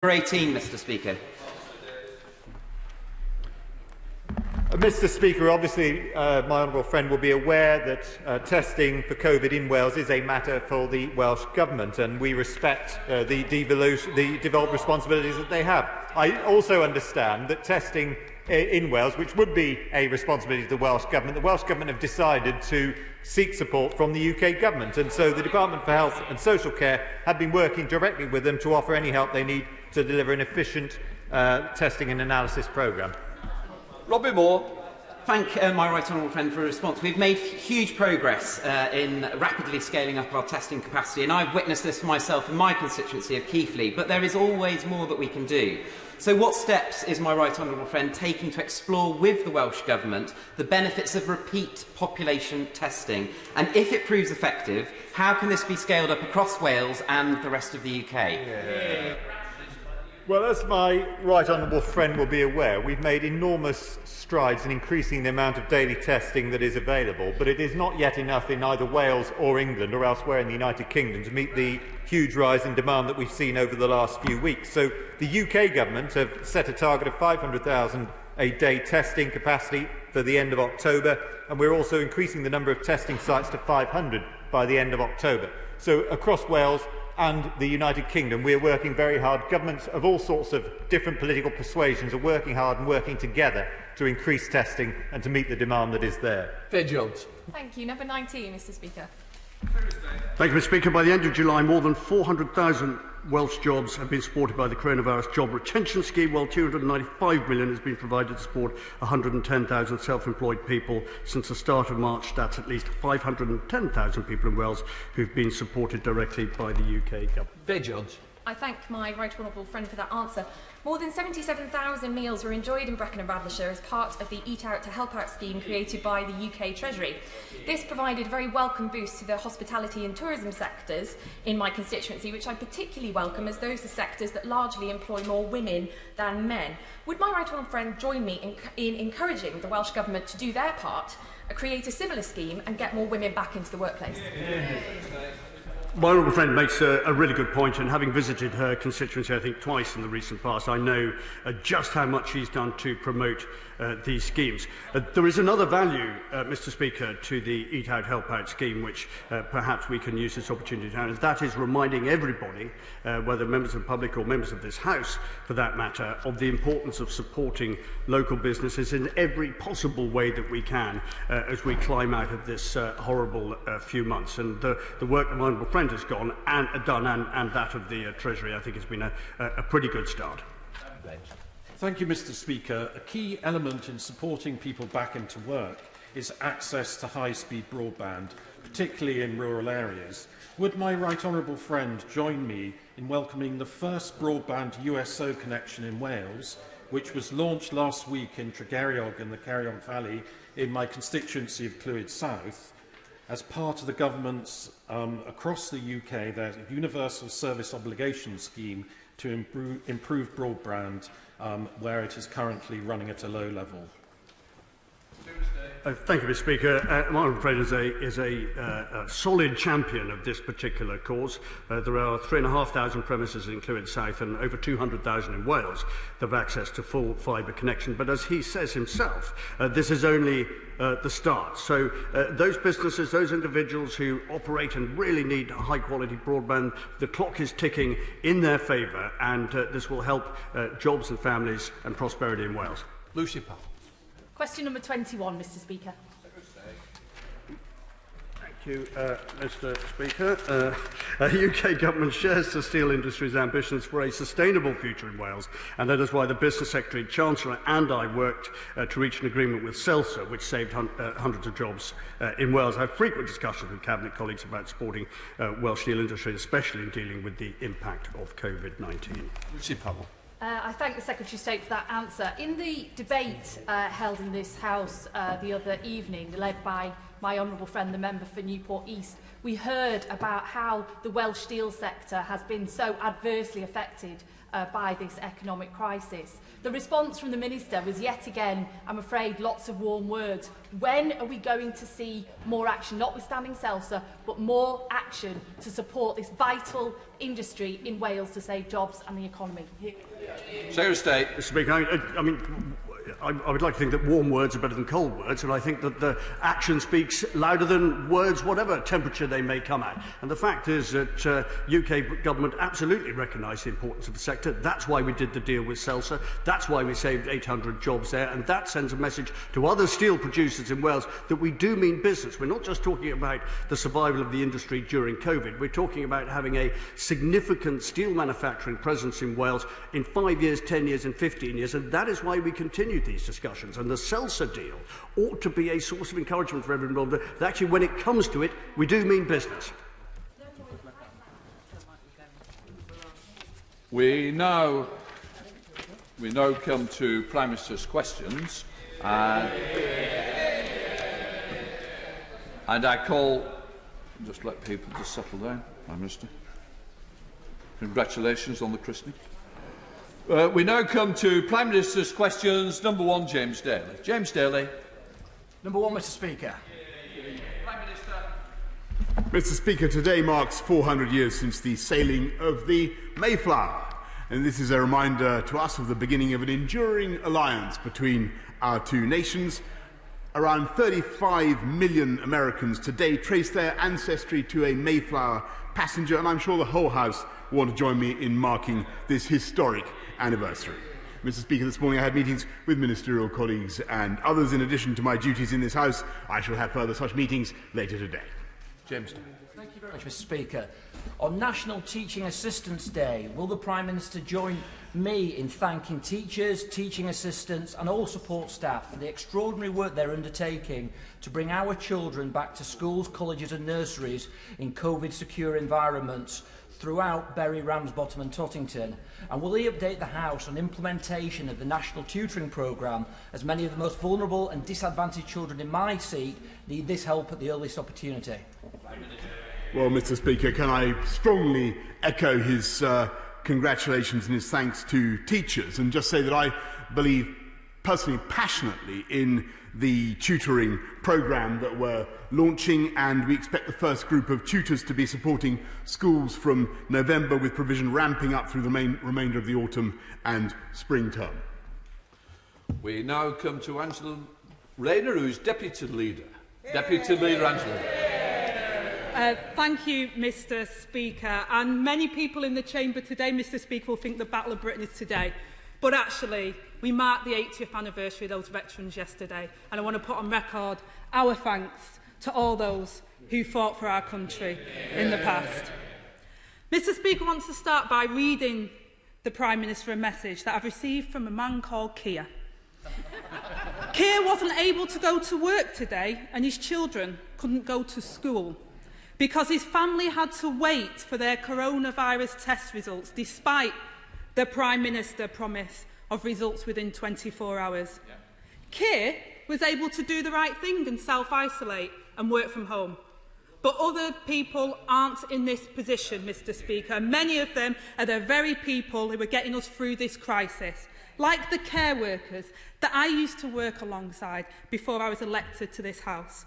Number 18, Mr. Speaker. Mr. Speaker, obviously my honourable friend will be aware that testing for COVID in Wales is a matter for the Welsh Government, and we respect the devolved responsibilities that they have. I also understand that testing in Wales, which would be a responsibility of the Welsh Government have decided to seek support from the UK Government, and so the Department for Health and Social Care have been working directly with them to offer any help they need to deliver an efficient testing and analysis programme. Robin Moore. Thank my right honourable friend for a response. We've made huge progress in rapidly scaling up our testing capacity, and I've witnessed this for myself in my constituency of Keighley, but there is always more that we can do. So what steps is my right honourable friend taking to explore with the Welsh Government the benefits of repeat population testing? And if it proves effective, how can this be scaled up across Wales and the rest of the UK? Yeah. Well, as my right honourable friend will be aware, we've made enormous strides in increasing the amount of daily testing that is available, but it is not yet enough in either Wales or England or elsewhere in the United Kingdom to meet the huge rise in demand that we've seen over the last few weeks. So the UK Government have set a target of 500,000 a day testing capacity for the end of October, and we're also increasing the number of testing sites to 500 by the end of October. So across Wales and the United Kingdom, we are working very hard. Governments of all sorts of different political persuasions are working hard and working together to increase testing and to meet the demand that is there. Fair Jones. Thank you. Number 19, Mr. Speaker. Thank you, Mr. Speaker. By the end of July, more than 400,000 Welsh jobs have been supported by the Coronavirus Job Retention Scheme, while £295 million has been provided to support 110,000 self-employed people. Since the start of March, that's at least 510,000 people in Wales who've been supported directly by the UK government. Fair Jones. I thank my right honourable friend for that answer. More than 77,000 meals were enjoyed in Brecon and Radleshire as part of the Eat Out to Help Out scheme created by the UK Treasury. This provided a very welcome boost to the hospitality and tourism sectors in my constituency, which I particularly welcome as those are sectors that largely employ more women than men. Would my right honourable friend join me in encouraging the Welsh Government to do their part, create a similar scheme and get more women back into the workplace? My honourable friend makes a really good point, and having visited her constituency, I think, twice in the recent past, I know just how much she's done to promote these schemes. There is another value, Mr. Speaker, to the Eat Out Help Out scheme, which perhaps we can use this opportunity to, and that is reminding everybody, whether members of the public or members of this House, for that matter, of the importance of supporting local businesses in every possible way that we can as we climb out of this horrible few months. And the work that my honourable friend has done and that of the Treasury, I think, has been a pretty good start. Thank you, Mr. Speaker. A key element in supporting people back into work is access to high-speed broadband, particularly in rural areas. Would my right honourable friend join me in welcoming the first broadband USO connection in Wales, which was launched last week in Tregeiriog in the Ceiriog Valley in my constituency of Clwyd South, as part of the government's, across the UK, their Universal Service Obligation scheme to improve broadband where it is currently running at a low level. Thank you, Mr. Speaker. My honourable friend is a solid champion of this particular cause. There are 3,500 premises in Clwyd South and over 200,000 in Wales that have access to full fibre connection. But as he says himself, this is only the start. So those businesses, those individuals who operate and really need high-quality broadband, the clock is ticking in their favour, and this will help jobs and families and prosperity in Wales. Lucy Powell. Question number 21, Mr. Speaker. Thank you, Mr. Speaker. The UK Government shares the steel industry's ambitions for a sustainable future in Wales, and that is why the Business Secretary, Chancellor and I worked to reach an agreement with CELSA, which saved hundreds of jobs in Wales. I have frequent discussions with Cabinet colleagues about supporting Welsh steel industry, especially in dealing with the impact of COVID-19. Lucy Powell. I thank the Secretary of State for that answer. In the debate held in this House the other evening, led by my honourable friend, the member for Newport East, we heard about how the Welsh steel sector has been so adversely affected by this economic crisis. The response from the Minister was yet again, I'm afraid, lots of warm words. When are we going to see more action, notwithstanding CELSA, but more action to support this vital industry in Wales to save jobs and the economy? Secretary of State. Mr. Speaker, I would like to think that warm words are better than cold words, and I think that the action speaks louder than words, whatever temperature they may come at. And the fact is that UK government absolutely recognise the importance of the sector. That's why we did the deal with CELSA. That's why we saved 800 jobs there, and that sends a message to other steel producers in Wales that we do mean business. We're not just talking about the survival of the industry during COVID. We're talking about having a significant steel manufacturing presence in Wales in 5 years, 10 years and 15 years, and that is why we continue these discussions. And the CELSA deal ought to be a source of encouragement for everyone involved that actually, when it comes to it, we do mean business. We now come to Prime Minister's questions, and I call. Just let people just settle down, Prime Minister. Congratulations on the christening. We now come to Prime Minister's questions. Number 1, James Daly. James Daly. Number 1, Mr. Speaker. Prime Minister. Mr. Speaker, today marks 400 years since the sailing of the Mayflower, and this is a reminder to us of the beginning of an enduring alliance between our two nations. Around 35 million Americans today trace their ancestry to a Mayflower passenger, and I'm sure the whole House want to join me in marking this historic anniversary. Mr. Speaker, this morning I had meetings with ministerial colleagues and others. In addition to my duties in this House, I shall have further such meetings later today. James. Thank you very much, Mr. Speaker. On National Teaching Assistants Day, will the Prime Minister join me in thanking teachers, teaching assistants and all support staff for the extraordinary work they're undertaking to bring our children back to schools, colleges and nurseries in COVID-secure environments throughout Bury, Ramsbottom and Tottington? And will he update the House on implementation of the National Tutoring Programme, as many of the most vulnerable and disadvantaged children in my seat need this help at the earliest opportunity? Well, Mr. Speaker, can I strongly echo his congratulations and his thanks to teachers, and just say that I believe personally passionately in the tutoring programme that we're launching, and we expect the first group of tutors to be supporting schools from November, with provision ramping up through the remainder of the autumn and spring term. We now come to Angela Rayner, who's Deputy Leader. Deputy Leader Angela. Thank you, Mr. Speaker. And many people in the chamber today, Mr. Speaker, will think the Battle of Britain is today. But actually, we marked the 80th anniversary of those veterans yesterday, and I want to put on record our thanks to all those who fought for our country in the past. Mr. Speaker, I want to start by reading the Prime Minister a message that I've received from a man called Keir. Keir wasn't able to go to work today, and his children couldn't go to school because his family had to wait for their coronavirus test results, despite the Prime Minister promise of results within 24 hours. Yeah. Keir was able to do the right thing and self-isolate and work from home. But other people aren't in this position, Mr. Speaker. Many of them are the very people who are getting us through this crisis, like the care workers that I used to work alongside before I was elected to this House.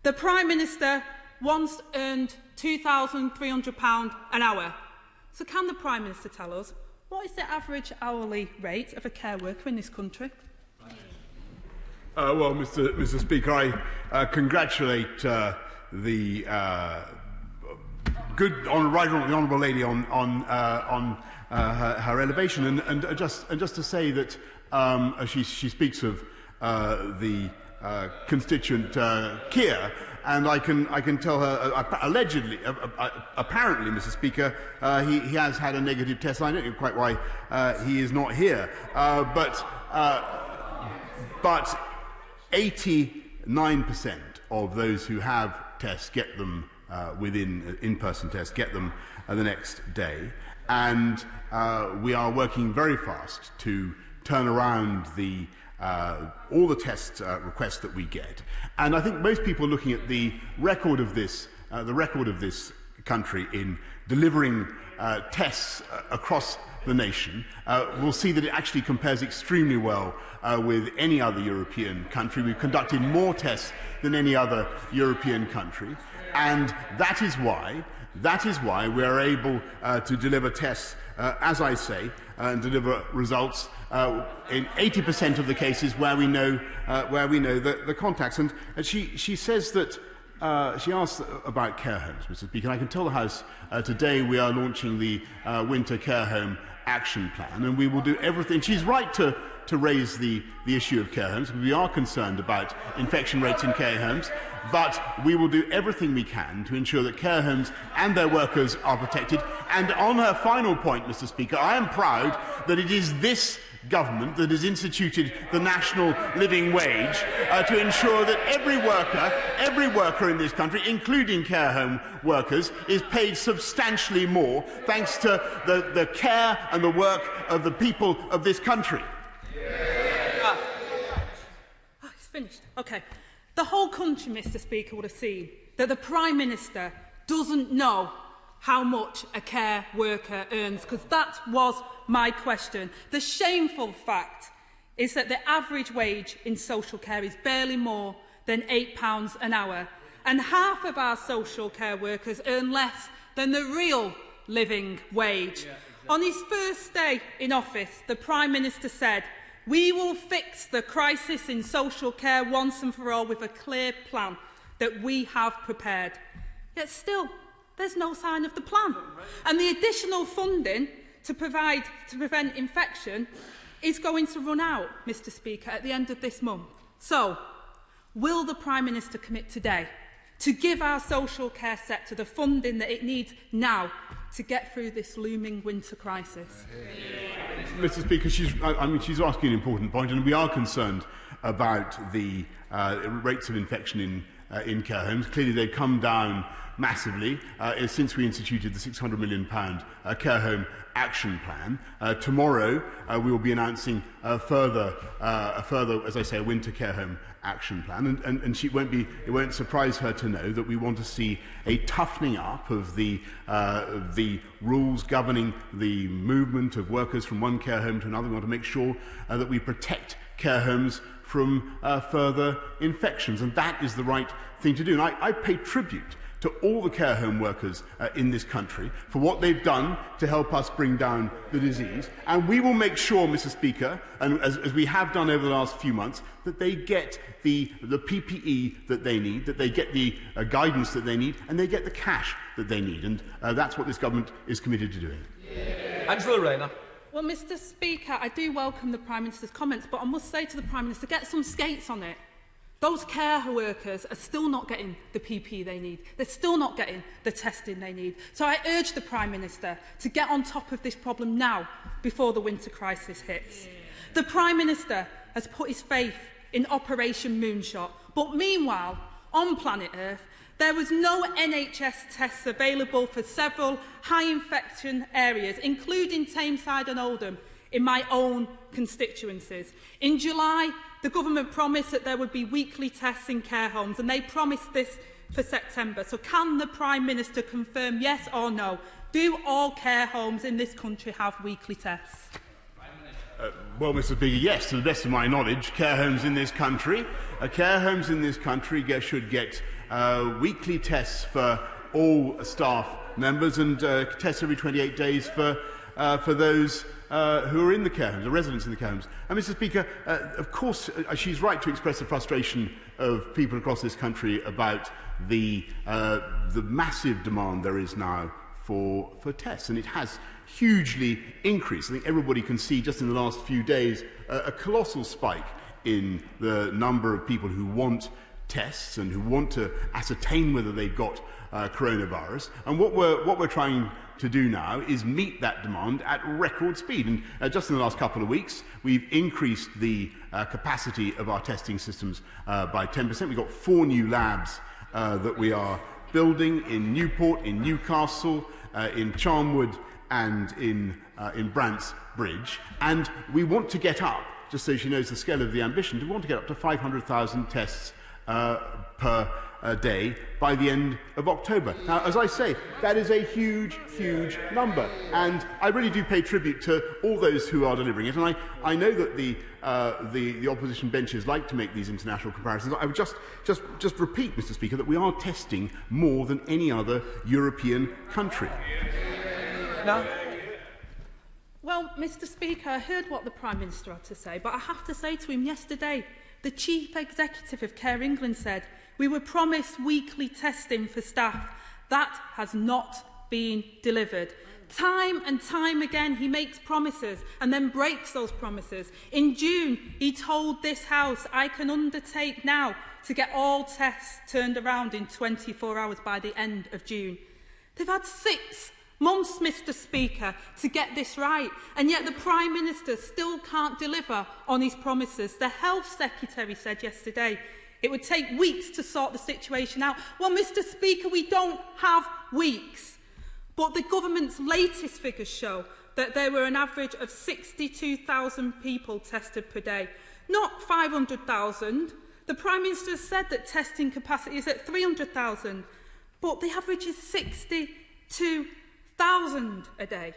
The Prime Minister once earned £2,300 an hour. So can the Prime Minister tell us, what is the average hourly rate of a care worker in this country? Well, Mr. Speaker, I congratulate the the honourable lady on her elevation, and just to say that she speaks of the constituent Keir. And I can tell her, allegedly, apparently, Mr. Speaker, he has had a negative test. I don't know quite why he is not here. But 89% of those who have tests get them within in-person tests, get them the next day. And we are working very fast to turn around all the test requests that we get. And I think most people looking at the record of this country in delivering tests across the nation, will see that it actually compares extremely well with any other European country. We've conducted more tests than any other European country, and that is why we are able to deliver tests, as I say, and deliver results in 80% of the cases where we know the contacts. And she says that she asked about care homes, Mr. Speaker. And I can tell the House today we are launching the Winter Care Home Action Plan, and we will do everything. She's right to raise the issue of care homes. We are concerned about infection rates in care homes, but we will do everything we can to ensure that care homes and their workers are protected. And on her final point, Mr. Speaker, I am proud that it is this government that has instituted the national living wage to ensure that every worker in this country, including care home workers, is paid substantially more thanks to the care and the work of the people of this country. Oh, it's finished. Okay. The whole country, Mr. Speaker, would have seen that the Prime Minister doesn't know how much a care worker earns, because that was my question. The shameful fact is that the average wage in social care is barely more than £8 an hour, and half of our social care workers earn less than the real living wage. On his first day in office, the Prime Minister said, "We will fix the crisis in social care once and for all with a clear plan that we have prepared." Yet still, there's no sign of the plan. And the additional funding to prevent infection is going to run out, Mr. Speaker, at the end of this month. So, will the Prime Minister commit today to give our social care sector the funding that it needs now to get through this looming winter crisis? Mr. Speaker, she's asking an important point, and we are concerned about the rates of infection in care homes. Clearly, they've come down massively since we instituted the £600 million care home action plan. Tomorrow, we will be announcing a further, as I say, a winter care home action plan, and it won't surprise her to know that we want to see a toughening up of the rules governing the movement of workers from one care home to another. We want to make sure that we protect care homes from further infections, and that is the right thing to do. And I pay tribute to all the care home workers in this country for what they've done to help us bring down the disease. And we will make sure, Mr. Speaker, and as we have done over the last few months, that they get the PPE that they need, that they get the guidance that they need, and they get the cash that they need. And that's what this government is committed to doing. Angela Rayner. Well, Mr. Speaker, I do welcome the Prime Minister's comments, but I must say to the Prime Minister, get some skates on it. Those care workers are still not getting the PPE they need. They're still not getting the testing they need. So I urge the Prime Minister to get on top of this problem now, before the winter crisis hits. The Prime Minister has put his faith in Operation Moonshot, but meanwhile, on planet Earth, there was no NHS tests available for several high-infection areas, including Tameside and Oldham, in my own constituencies. In July, the government promised that there would be weekly tests in care homes, and they promised this for September. So can the Prime Minister confirm, yes or no, do all care homes in this country have weekly tests? Well, Mr. Speaker, yes, to the best of my knowledge, care homes in this country should get weekly tests for all staff members, and tests every 28 days for those who are in the care homes, the residents in the care homes. And, Mr. Speaker, of course, she's right to express the frustration of people across this country about the massive demand there is now for tests, and it has hugely increased. I think everybody can see just in the last few days a colossal spike in the number of people who want tests and who want to ascertain whether they've got coronavirus. And what we're trying to do now is meet that demand at record speed. And just in the last couple of weeks, we've increased the capacity of our testing systems by 10%. We've got 4 new labs that we are building in Newport, in Newcastle, in Charnwood, and in Brant's-Bridge. And we want to get up, just so she knows the scale of the ambition, we want to get up to 500,000 tests per day by the end of October. Now, as I say, that is a huge, huge number, and I really do pay tribute to all those who are delivering it. And I know that the opposition benches like to make these international comparisons. I would just repeat, Mr. Speaker, that we are testing more than any other European country. No. Well, Mr. Speaker, I heard what the Prime Minister had to say, but I have to say to him yesterday, the Chief Executive of Care England said, we were promised weekly testing for staff. That has not been delivered. Time and time again, he makes promises and then breaks those promises. In June, he told this House, I can undertake now to get all tests turned around in 24 hours by the end of June. They've had 6 months, Mr. Speaker, to get this right, and yet the Prime Minister still can't deliver on his promises. The Health Secretary said yesterday it would take weeks to sort the situation out. Well, Mr. Speaker, we don't have weeks. But the government's latest figures show that there were an average of 62,000 people tested per day, not 500,000. The Prime Minister has said that testing capacity is at 300,000, but the average is 62,000 a day.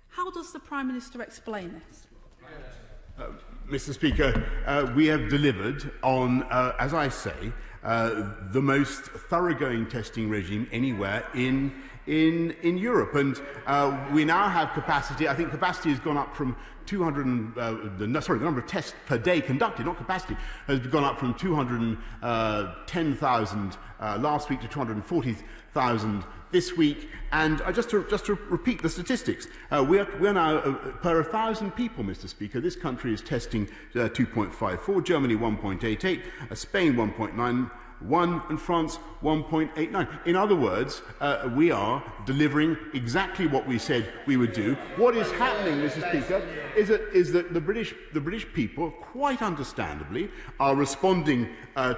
How does the Prime Minister explain this? Mr. Speaker, we have delivered on, as I say, the most thoroughgoing testing regime anywhere in Europe, and we now have capacity. I think capacity has gone up from 200. The number of tests per day conducted, not capacity, has gone up from 210,000 last week to 240,000 this week. And just to repeat the statistics, we're now per 1,000 people, Mr. Speaker. This country is testing 2.54, Germany 1.88, Spain 1.91, and France 1.89. In other words, we are delivering exactly what we said we would do. What is happening, Mr. Speaker, is that the British people, quite understandably, are responding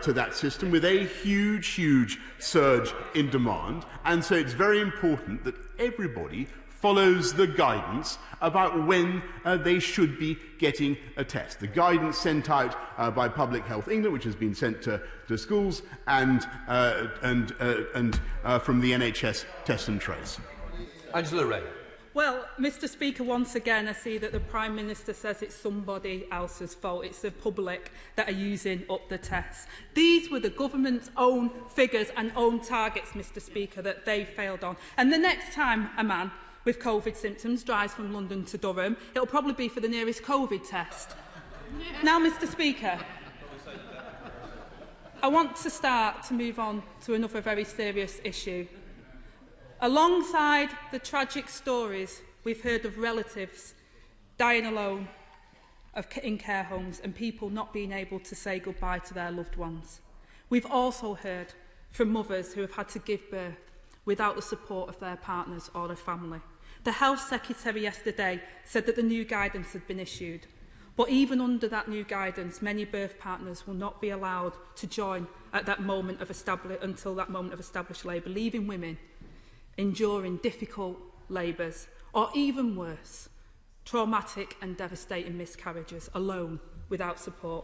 to that system with a huge surge in demand, and so it's very important that everybody follows the guidance about when they should be getting a test. The guidance sent out by Public Health England, which has been sent to schools, and from the NHS Test and Trace. Angela Rayner. Well, Mr. Speaker, once again I see that the Prime Minister says it's somebody else's fault. It's the public that are using up the tests. These were the government's own figures and own targets, Mr. Speaker, that they failed on. And the next time a man with COVID symptoms drives from London to Durham, it'll probably be for the nearest COVID test. Now, Mr. Speaker, I want to start to move on to another very serious issue. Alongside the tragic stories we've heard of relatives dying alone in care homes and people not being able to say goodbye to their loved ones, we've also heard from mothers who have had to give birth without the support of their partners or their family. The Health Secretary yesterday said that the new guidance had been issued, but even under that new guidance, many birth partners will not be allowed to join at that moment of until that moment of established labour, leaving women enduring difficult labours, or even worse, traumatic and devastating miscarriages, alone, without support.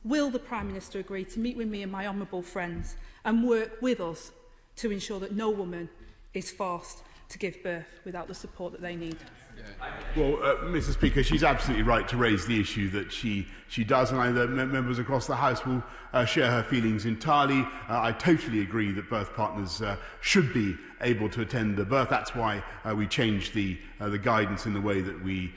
Will the Prime Minister agree to meet with me and my honourable friends and work with us to ensure that no woman is forced to give birth without the support that they need? Well, Mr. Speaker, she's absolutely right to raise the issue that she does, and the members across the House will share her feelings entirely. I totally agree that birth partners should be able to attend the birth. That's why we changed the guidance in the way that we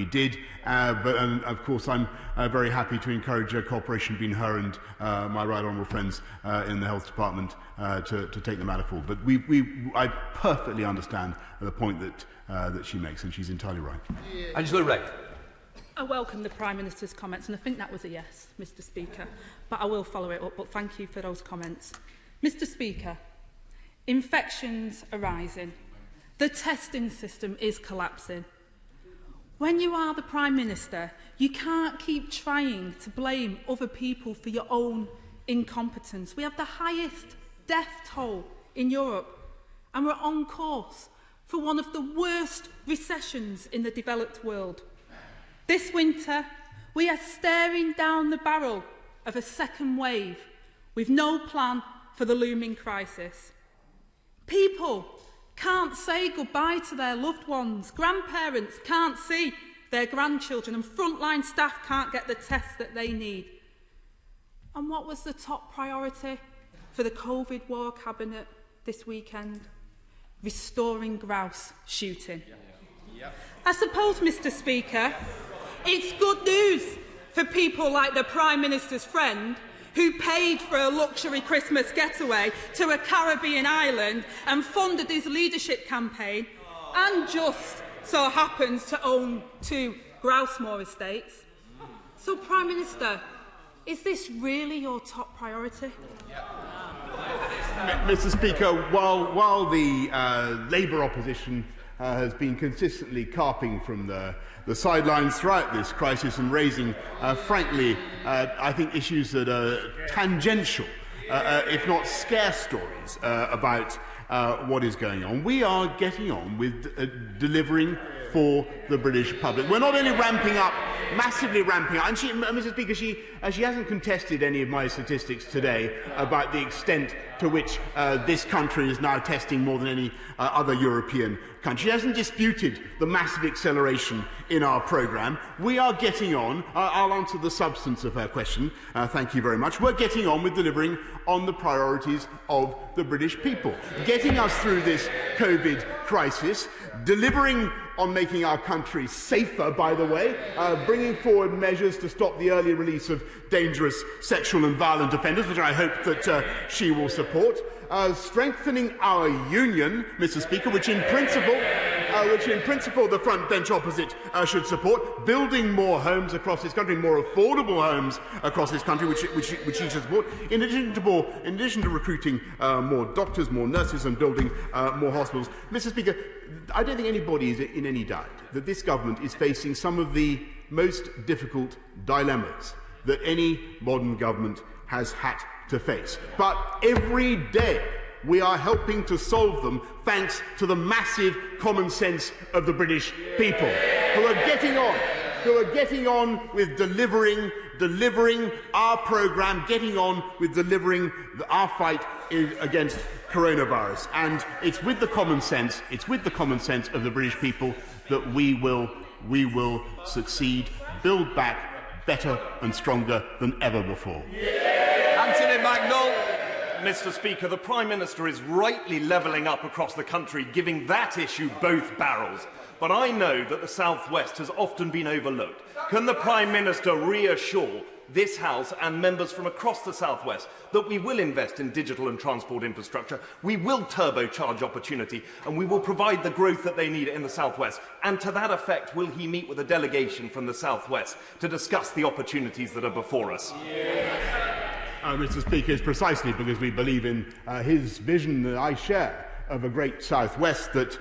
did. And of course, I'm very happy to encourage cooperation between her and my right honourable friends in the Health Department to take the matter forward. But I perfectly understand the point that she makes, and she's entirely right. Angela Rayner. I welcome the Prime Minister's comments, and I think that was a yes, Mr. Speaker, but I will follow it up, but thank you for those comments. Mr. Speaker, infections are rising. The testing system is collapsing. When you are the Prime Minister, you can't keep trying to blame other people for your own incompetence. We have the highest death toll in Europe, and we're on course for one of the worst recessions in the developed world. This winter, we are staring down the barrel of a second wave with no plan for the looming crisis. People can't say goodbye to their loved ones. Grandparents can't see their grandchildren, and frontline staff can't get the tests that they need. And what was the top priority for the COVID War Cabinet this weekend? Restoring grouse shooting. I suppose, Mr. Speaker, it's good news for people like the Prime Minister's friend who paid for a luxury Christmas getaway to a Caribbean island and funded his leadership campaign and just so happens to own 2 Grousemore estates. So, Prime Minister, is this really your top priority? Mr. Speaker, while the Labour opposition has been consistently carping from the sidelines throughout this crisis and raising, frankly, I think issues that are tangential, if not scarce stories about what is going on. We are getting on with delivering for the British public. We're not only ramping up, massively ramping up, and Mr. Speaker, she hasn't contested any of my statistics today about the extent to which this country is now testing more than any other European country. She hasn't disputed the massive acceleration in our programme. We are getting on. I'll answer the substance of her question. Thank you very much. We're getting on with delivering on the priorities of the British people, getting us through this COVID crisis, delivering on making our country safer, by the way, bringing forward measures to stop the early release of dangerous sexual and violent offenders, which I hope that she will support, strengthening our union, Mr. Speaker, which in principle the front bench opposite should support, building more homes across this country, more affordable homes across this country, which she should support, in addition to recruiting more doctors, more nurses, and building more hospitals. Mr. Speaker, I don't think anybody is in any doubt that this government is facing some of the most difficult dilemmas that any modern government has had to face. But every day we are helping to solve them thanks to the massive common sense of the British people, who are getting on with delivering our programme, getting on with delivering our fight against coronavirus. And it's with the common sense of the British people that we will succeed, build back better and stronger than ever before. Anthony Magnol. Mr. Speaker, the Prime Minister is rightly levelling up across the country, giving that issue both barrels. But I know that the South West has often been overlooked. Can the Prime Minister reassure this House and members from across the South West that we will invest in digital and transport infrastructure, we will turbocharge opportunity, and we will provide the growth that they need in the South West? And to that effect, will he meet with a delegation from the South West to discuss the opportunities that are before us? Mr. Speaker, it's precisely because we believe in his vision that I share of a great South West that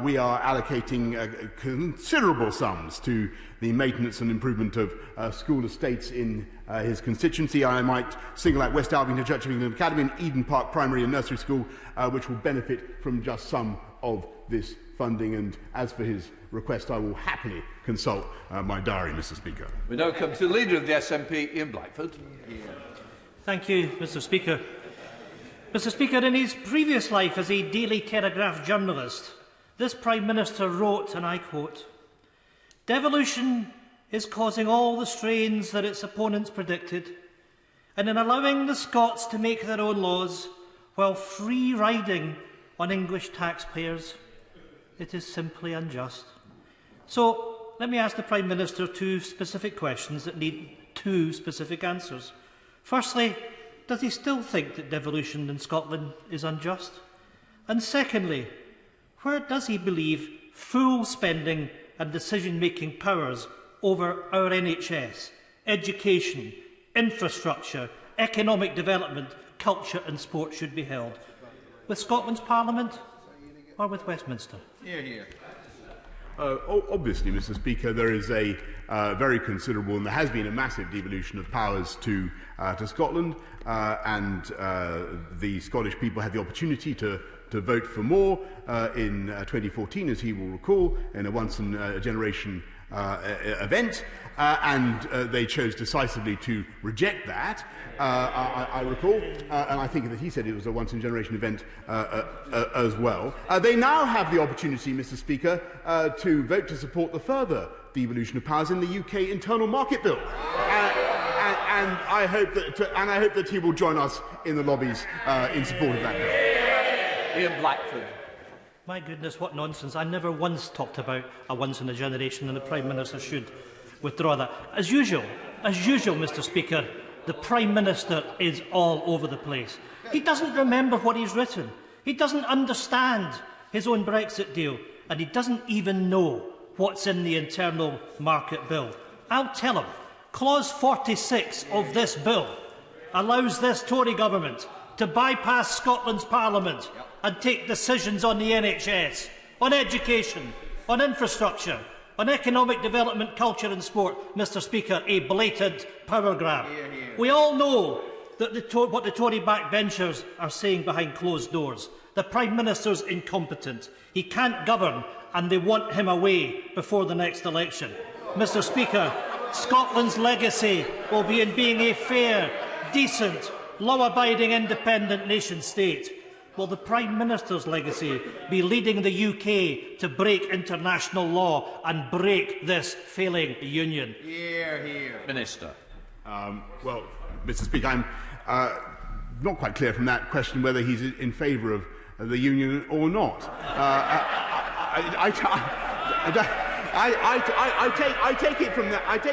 we are allocating considerable sums to the maintenance and improvement of school estates in his constituency. I might single out West Alvington Church of England Academy and Eden Park Primary and Nursery School, which will benefit from just some of this funding. And as for his request, I will happily consult my diary, Mr. Speaker. We now come to the Leader of the SNP, Ian Blackford. Thank you, Mr. Speaker. Mr. Speaker, in his previous life as a Daily Telegraph journalist, this Prime Minister wrote, and I quote, "Devolution is causing all the strains that its opponents predicted, and in allowing the Scots to make their own laws while free-riding on English taxpayers, it is simply unjust." So, let me ask the Prime Minister 2 specific questions that need 2 specific answers. Firstly, does he still think that devolution in Scotland is unjust? And secondly, where does he believe full spending and decision-making powers over our NHS, education, infrastructure, economic development, culture and sport should be held? With Scotland's Parliament or with Westminster? Obviously, Mr. Speaker, there is a very considerable, and there has been a massive devolution of powers to Scotland, and the Scottish people had the opportunity to vote for more in 2014, as he will recall, in a once-in-a-generation event, and they chose decisively to reject that, I recall, and I think that he said it was a once-in-a-generation event as well. They now have the opportunity, Mr. Speaker, to vote to support the further devolution of powers in the UK Internal Market Bill. And I hope that he will join us in the lobbies in support of that bill. Ian Blackford. My goodness, what nonsense. I never once talked about a once-in-a-generation, and the Prime Minister should withdraw that. As usual, Mr. Speaker, the Prime Minister is all over the place. He doesn't remember what he's written. He doesn't understand his own Brexit deal, and he doesn't even know what's in the Internal Market Bill. I'll tell him. Clause 46 of this bill allows this Tory government to bypass Scotland's Parliament and take decisions on the NHS, on education, on infrastructure, on economic development, culture and sport. Mr. Speaker, a blatant power grab. We all know that what the Tory backbenchers are saying behind closed doors. The Prime Minister's incompetent. He can't govern, and they want him away before the next election. Mr. Speaker, Scotland's legacy will be in being a fair, decent, law-abiding independent nation-state. Will the Prime Minister's legacy be leading the UK to break international law and break this failing union? Hear, hear. Minister. Well, Mr. Speaker, I'm not quite clear from that question whether he's in favour of the union or not. I take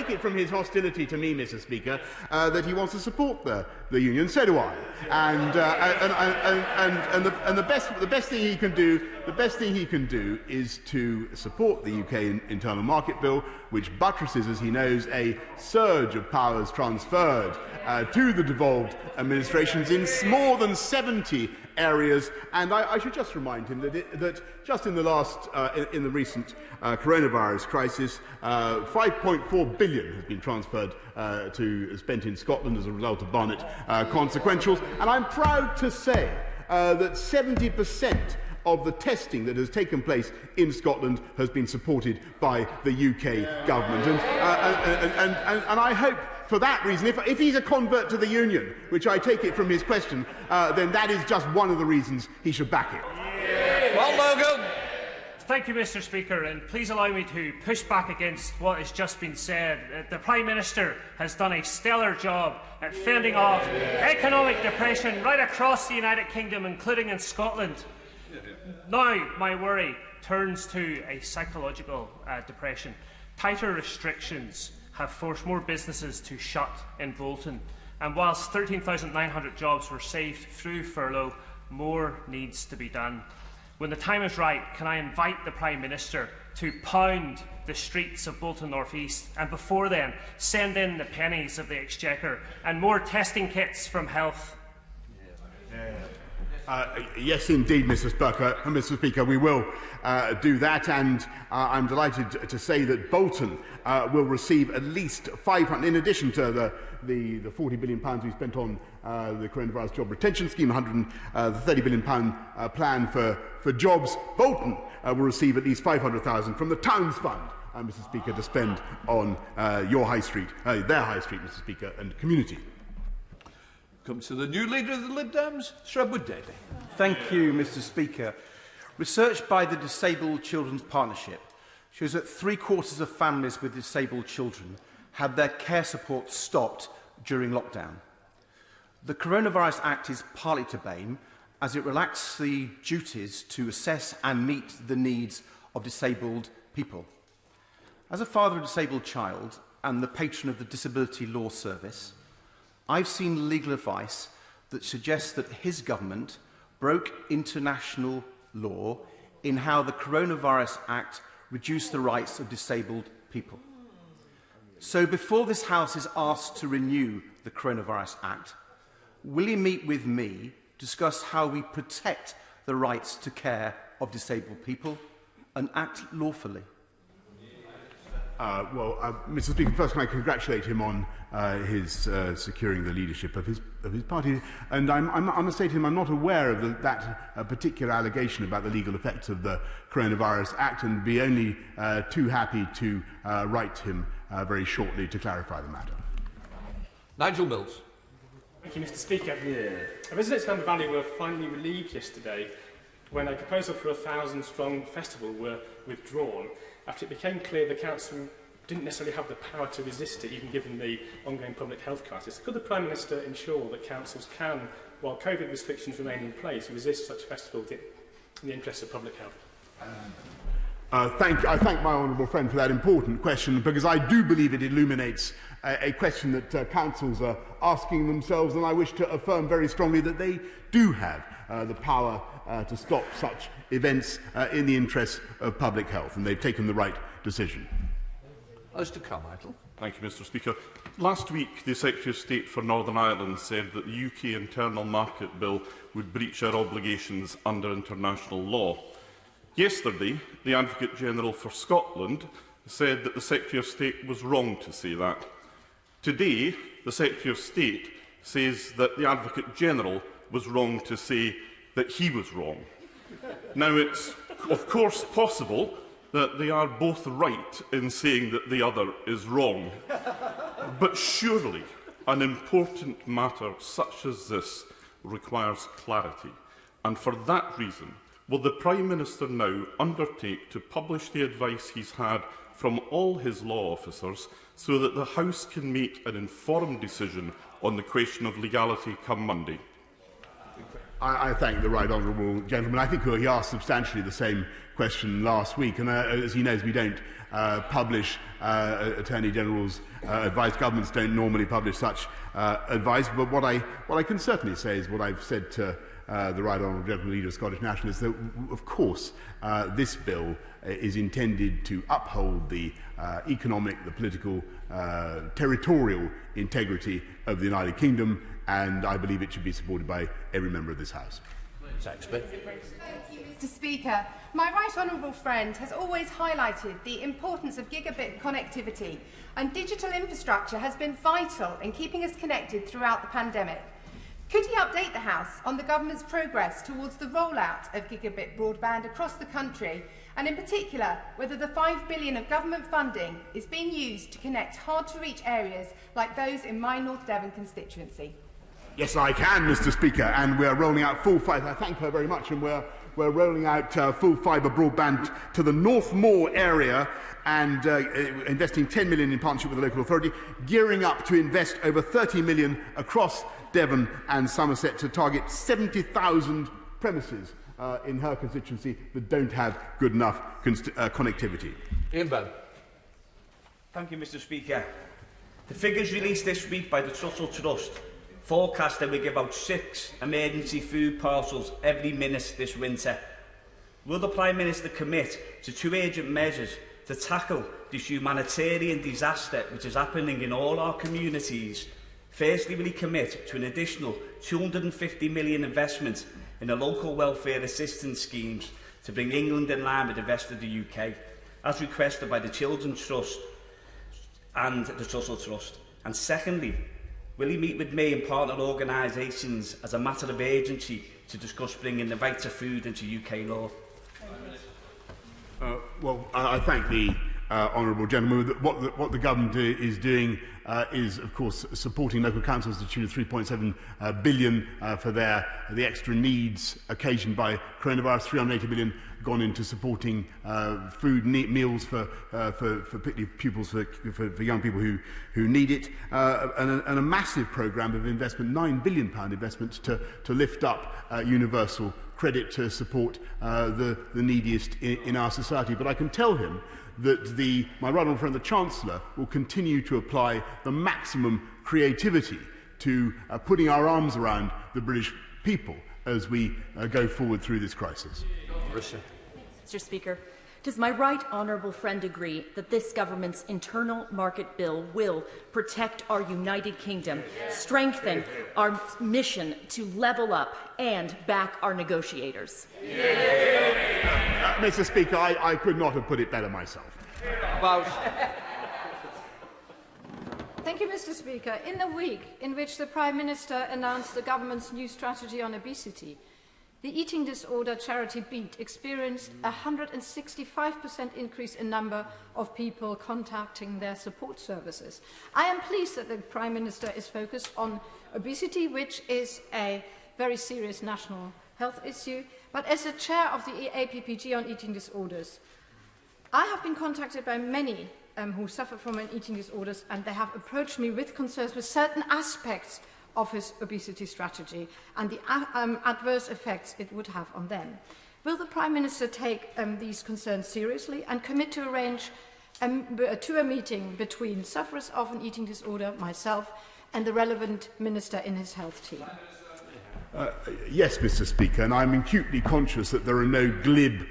it from his hostility to me, Mr. Speaker, that he wants to support the union. So do I. And the best thing he can do is to support the UK Internal Market Bill, which buttresses, as he knows, a surge of powers transferred to the devolved administrations in more than 70 areas. And I should just remind him that just in the recent coronavirus crisis, 5.4 billion has been transferred spent in Scotland as a result of Barnett consequentials. And I'm proud to say that 70% of the testing that has taken place in Scotland has been supported by the UK government. And I hope, for that reason, if he's a convert to the union, which I take it from his question, then that is just one of the reasons he should back it. Well, Logan. Thank you, Mr. Speaker, and please allow me to push back against what has just been said. The Prime Minister has done a stellar job at fending off economic depression right across the United Kingdom, including in Scotland. Now, my worry turns to a psychological depression. Tighter restrictions have forced more businesses to shut in Bolton, and whilst 13,900 jobs were saved through furlough, more needs to be done. When the time is right, can I invite the Prime Minister to pound the streets of Bolton North East, and before then send in the pennies of the Exchequer and more testing kits from Health? Yes, indeed, Mr. Speaker, we will do that, and I'm delighted to say that Bolton will receive at least 500, in addition to the £40 billion we spent on the coronavirus job retention scheme, the £30 billion plan for jobs. Bolton will receive at least 500,000 from the Towns Fund, Mr. Speaker, to spend on your high street, their high street, Mr. Speaker, and community. Come to the new leader of the Lib Dems, Sherwood Davey. Thank you, Mr. Speaker. Research by the Disabled Children's Partnership shows that 3/4 of families with disabled children had their care support stopped during lockdown. The Coronavirus Act is partly to blame, as it relaxed the duties to assess and meet the needs of disabled people. As a father of a disabled child and the patron of the Disability Law Service, I've seen legal advice that suggests that his government broke international law in how the Coronavirus Act reduced the rights of disabled people. So before this House is asked to renew the Coronavirus Act, will you meet with me to discuss how we protect the rights to care of disabled people and act lawfully? Mr. Speaker, first can I congratulate him on his securing the leadership of his party, and I must say to him I'm not aware of that particular allegation about the legal effects of the Coronavirus Act, and be only too happy to write to him very shortly to clarify the matter. Nigel Mills. Thank you, Mr. Speaker. Residents of Amber Valley were finally relieved yesterday when a proposal for a 1,000-strong festival were withdrawn after it became clear the council didn't necessarily have the power to resist it, even given the ongoing public health crisis. Could the Prime Minister ensure that councils can, while COVID restrictions remain in place, resist such festivals in the interest of public health? I thank my honourable friend for that important question, because I do believe it illuminates a question that councils are asking themselves, and I wish to affirm very strongly that they do have the power to stop such events in the interest of public health, and they've taken the right decision. Mr. Carmichael. Thank you, Mr. Speaker. Last week, the Secretary of State for Northern Ireland said that the UK Internal Market Bill would breach our obligations under international law. Yesterday, the Advocate General for Scotland said that the Secretary of State was wrong to say that. Today, the Secretary of State says that the Advocate General was wrong to say that he was wrong. Now, it's of course possible that they are both right in saying that the other is wrong. But surely an important matter such as this requires clarity. And for that reason, will the Prime Minister now undertake to publish the advice he's had from all his law officers so that the House can make an informed decision on the question of legality come Monday? I thank the right honourable gentleman. I think he asked substantially the same question last week, and as he knows, we don't publish Attorney General's advice. Governments don't normally publish such advice, but what I can certainly say is what I've said to the right honourable gentleman, leader of Scottish Nationalists, that of course this bill is intended to uphold the economic, the political, territorial integrity of the United Kingdom, and I believe it should be supported by every member of this House. Thank you, Mr. Speaker. My right honourable friend has always highlighted the importance of gigabit connectivity, and digital infrastructure has been vital in keeping us connected throughout the pandemic. Could he update the House on the government's progress towards the rollout of gigabit broadband across the country, and in particular whether the £5 billion of government funding is being used to connect hard-to-reach areas like those in my North Devon constituency? Yes, I can, Mr. Speaker, and we're rolling out full fibre. I thank her very much, and we're rolling out full fibre broadband to the North Moor area and investing £10 million in partnership with the local authority, gearing up to invest over £30 million across Devon and Somerset to target 70,000 premises in her constituency that don't have good enough connectivity. Ian Bell. Thank you, Mr. Speaker. The figures released this week by the Trussell Trust forecast that we give out 6 emergency food parcels every minute this winter. Will the Prime Minister commit to 2 urgent measures to tackle this humanitarian disaster which is happening in all our communities? Firstly, will he commit to an additional £250 million investment in the local welfare assistance schemes to bring England in line with the rest of the UK, as requested by the Children's Trust and the Trussell Trust? And secondly, will he meet with me and partner organisations as a matter of urgency to discuss bringing the right to food into UK law? I thank the honourable gentleman. What the government is doing is, of course, supporting local councils to the tune of £3.7 billion for the extra needs occasioned by coronavirus. £380 million gone into supporting food meals for particularly pupils, for young people who need it, and a massive programme of investment, £9 billion investment to lift up universal credit to support the neediest in our society. But I can tell him that my right honourable friend, the Chancellor, will continue to apply the maximum creativity to putting our arms around the British people as we go forward through this crisis. Mr. Speaker, does my right honourable friend agree that this government's internal market bill will protect our United Kingdom, strengthen our mission to level up and back our negotiators? Mr. Speaker, I could not have put it better myself. Thank you, Mr. Speaker. In the week in which the Prime Minister announced the government's new strategy on obesity, the eating disorder charity BEAT experienced a 165% increase in number of people contacting their support services. I am pleased that the Prime Minister is focused on obesity, which is a very serious national health issue, but as the chair of the APPG on eating disorders, I have been contacted by many who suffer from an eating disorders, and they have approached me with concerns with certain aspects of his obesity strategy and the adverse effects it would have on them. Will the Prime Minister take these concerns seriously and commit to arrange to a meeting between sufferers of an eating disorder, myself, and the relevant minister in his health team? Yes, Mr. Speaker, and I'm acutely conscious that there are no glib,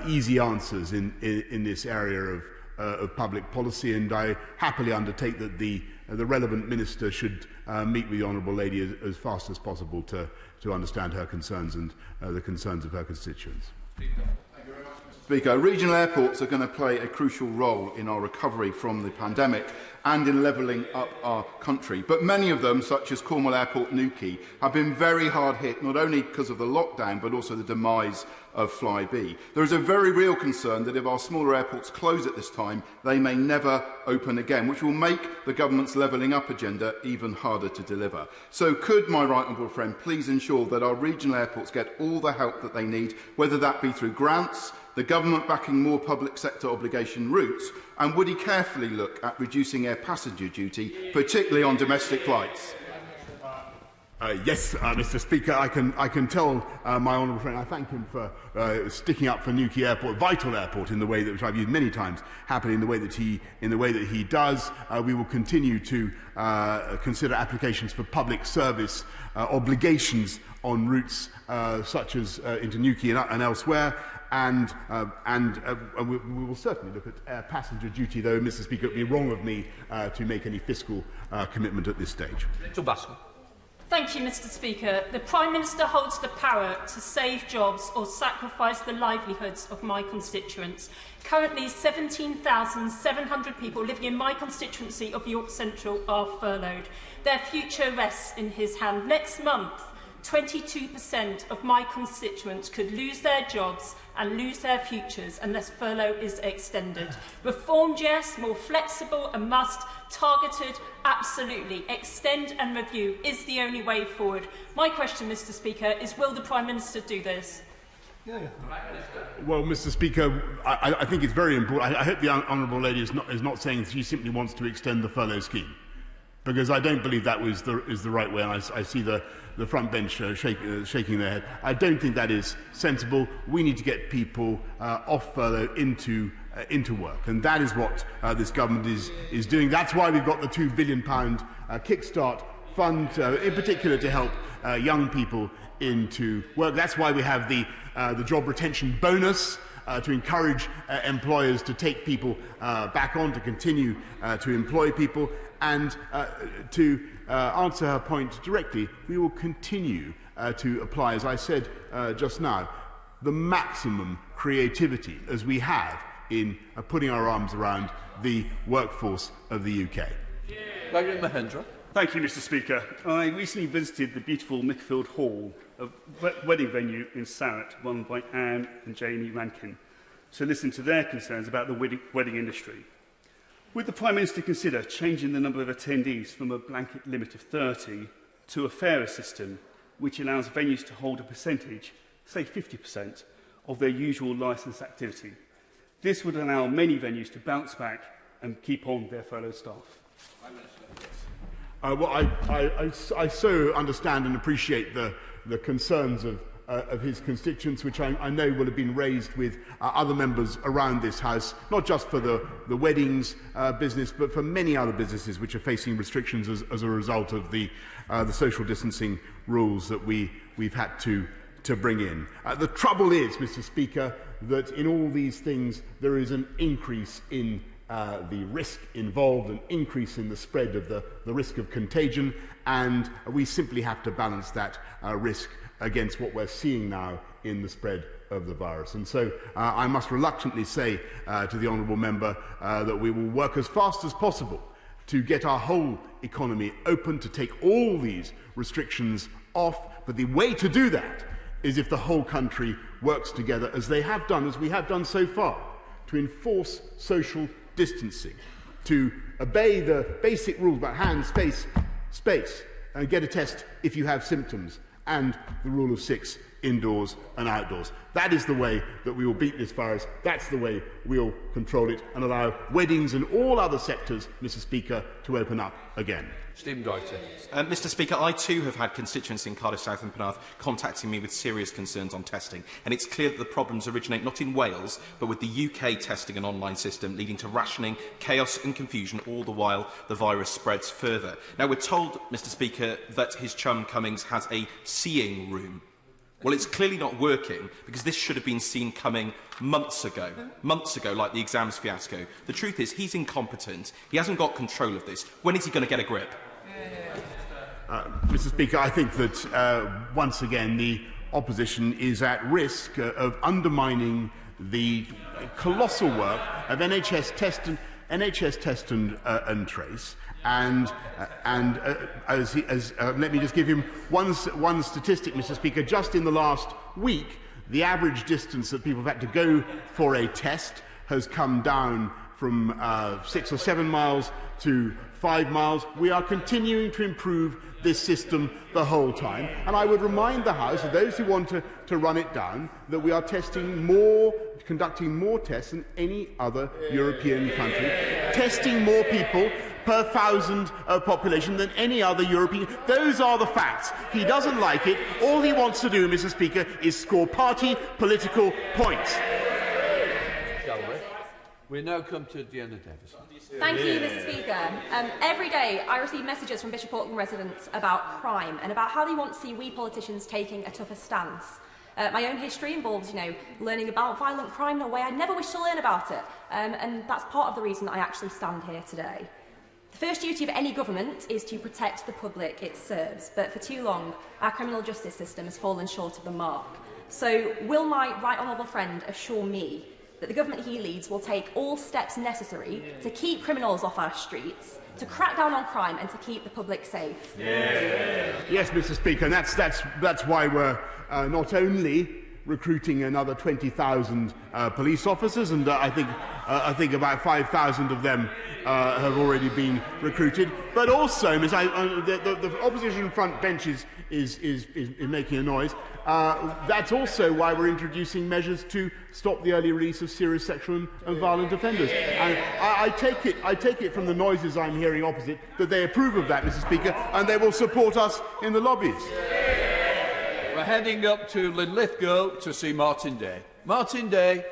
easy answers in this area of public policy, and I happily undertake that the relevant minister should meet with the Honourable Lady as fast as possible to understand her concerns and the concerns of her constituents. Speaker, regional airports are going to play a crucial role in our recovery from the pandemic and in levelling up our country. But many of them, such as Cornwall Airport Newquay, have been very hard hit, not only because of the lockdown, but also the demise of Flybe. There is a very real concern that if our smaller airports close at this time, they may never open again, which will make the government's levelling up agenda even harder to deliver. So could my right honourable friend please ensure that our regional airports get all the help that they need, whether that be through grants, the government backing more public sector obligation routes, and would he carefully look at reducing air passenger duty, particularly on domestic flights? Yes, Mr. Speaker, I can tell my honourable friend, I thank him for sticking up for Newquay Airport, vital airport, in the way that which I've used many times, happily in the way that he does. We will continue to consider applications for public service obligations on routes such as into Newquay and elsewhere. And we will certainly look at air passenger duty, though, Mr. Speaker, it would be wrong of me to make any fiscal commitment at this stage. Thank you, Mr. Speaker. The Prime Minister holds the power to save jobs or sacrifice the livelihoods of my constituents. Currently, 17,700 people living in my constituency of York Central are furloughed. Their future rests in his hand. Next month, 22% of my constituents could lose their jobs and lose their futures unless furlough is extended. Reformed, yes, more flexible, a must. Targeted, absolutely. Extend and review is the only way forward. My question, Mr. Speaker, is will the Prime Minister do this? Well, Mr. Speaker, I think it's very important. I hope the Honourable Lady is not saying she simply wants to extend the furlough scheme, because I don't believe that is the right way, and I see the front bench shaking their head. I don't think that is sensible. We need to get people off furlough into work, and that is what this government is doing. That's why we've got the £2 billion kickstart fund, in particular to help young people into work. That's why we have the job retention bonus, to encourage employers to take people back on, to continue to employ people. And to answer her point directly, we will continue to apply, as I said just now, the maximum creativity as we have in putting our arms around the workforce of the UK. Thank you, Mr. Speaker. I recently visited the beautiful Mickfield Hall, a wedding venue in Sarrett, run by Anne and Jamie Rankin, to listen to their concerns about the wedding industry. Would the Prime Minister consider changing the number of attendees from a blanket limit of 30 to a fairer system which allows venues to hold a percentage, say 50%, of their usual licensed activity? This would allow many venues to bounce back and keep on their furloughed staff. Well, I so understand and appreciate the concerns of his constituents, which I know will have been raised with other members around this House, not just for the weddings business, but for many other businesses which are facing restrictions as a result of the social distancing rules that we've had to bring in. The trouble is, Mr. Speaker, that in all these things there is an increase in the risk involved, an increase in the spread of the risk of contagion, and we simply have to balance that risk against what we're seeing now in the spread of the virus. And so I must reluctantly say to the honourable member that we will work as fast as possible to get our whole economy open, to take all these restrictions off. But the way to do that is if the whole country works together, as we have done so far, to enforce social distancing, to obey the basic rules about hands, face, space, and get a test if you have symptoms, and the rule of 6 indoors and outdoors. That is the way that we will beat this virus. That's the way we'll control it and allow weddings and all other sectors, Mr. Speaker, to open up again. Stephen Deuter. Mr. Speaker, I too have had constituents in Cardiff South and Penarth contacting me with serious concerns on testing, and it's clear that the problems originate not in Wales, but with the UK testing and online system, leading to rationing, chaos and confusion, all the while the virus spreads further. Now, we're told, Mr. Speaker, that his chum Cummings has a seeing room. Well, it's clearly not working, because this should have been seen coming months ago, like the exams fiasco. The truth is, he's incompetent. He hasn't got control of this. When is he going to get a grip? Mr. Speaker, I think that once again the opposition is at risk of undermining the colossal work of NHS Test and Trace. And let me just give him one statistic, Mr. Speaker. Just in the last week, the average distance that people have had to go for a test has come down from 6 or 7 miles to 5 miles. We are continuing to improve this system the whole time. And I would remind the House, and those who want to run it down, that we are conducting more tests than any other European country, testing more people per thousand of population than any other European. Those are the facts. He doesn't like it. All he wants to do, Mr. Speaker, is score party political points. We now come to Deanna Davis. Thank you, Mr. Speaker. Every day I receive messages from Bishop Auckland residents about crime and about how they want to see we politicians taking a tougher stance. My own history involves, learning about violent crime in a way I never wish to learn about it, and that's part of the reason that I actually stand here today. The first duty of any government is to protect the public it serves, but for too long our criminal justice system has fallen short of the mark. So will my right honourable friend assure me that the government he leads will take all steps necessary to keep criminals off our streets, to crack down on crime and to keep the public safe? Yes, Mr. Speaker, and that's why we're not only recruiting another 20,000 police officers, and I think about 5,000 of them have already been recruited, but also, the opposition front bench is making a noise. That's also why we're introducing measures to stop the early release of serious sexual and violent offenders. And I take it from the noises I'm hearing opposite that they approve of that, Mr. Speaker, and they will support us in the lobbies. We're heading up to Linlithgow to see Martin Day. Martin Day.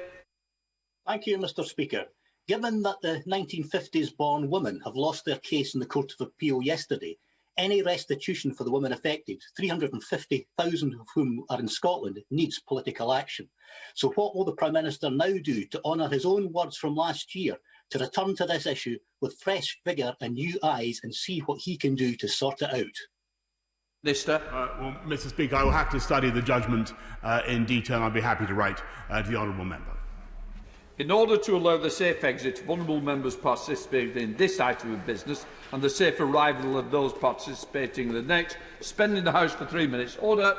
Thank you, Mr. Speaker. Given that the 1950s-born women have lost their case in the Court of Appeal yesterday, any restitution for the women affected, 350,000 of whom are in Scotland, needs political action. So what will the Prime Minister now do to honour his own words from last year, to return to this issue with fresh vigour and new eyes and see what he can do to sort it out? Well, Mr. Speaker, I will have to study the judgment in detail. I'll be happy to write to the honourable member. In order to allow the safe exit of honourable members participating in this item of business and the safe arrival of those participating in the next, suspending the House for 3 minutes. Order.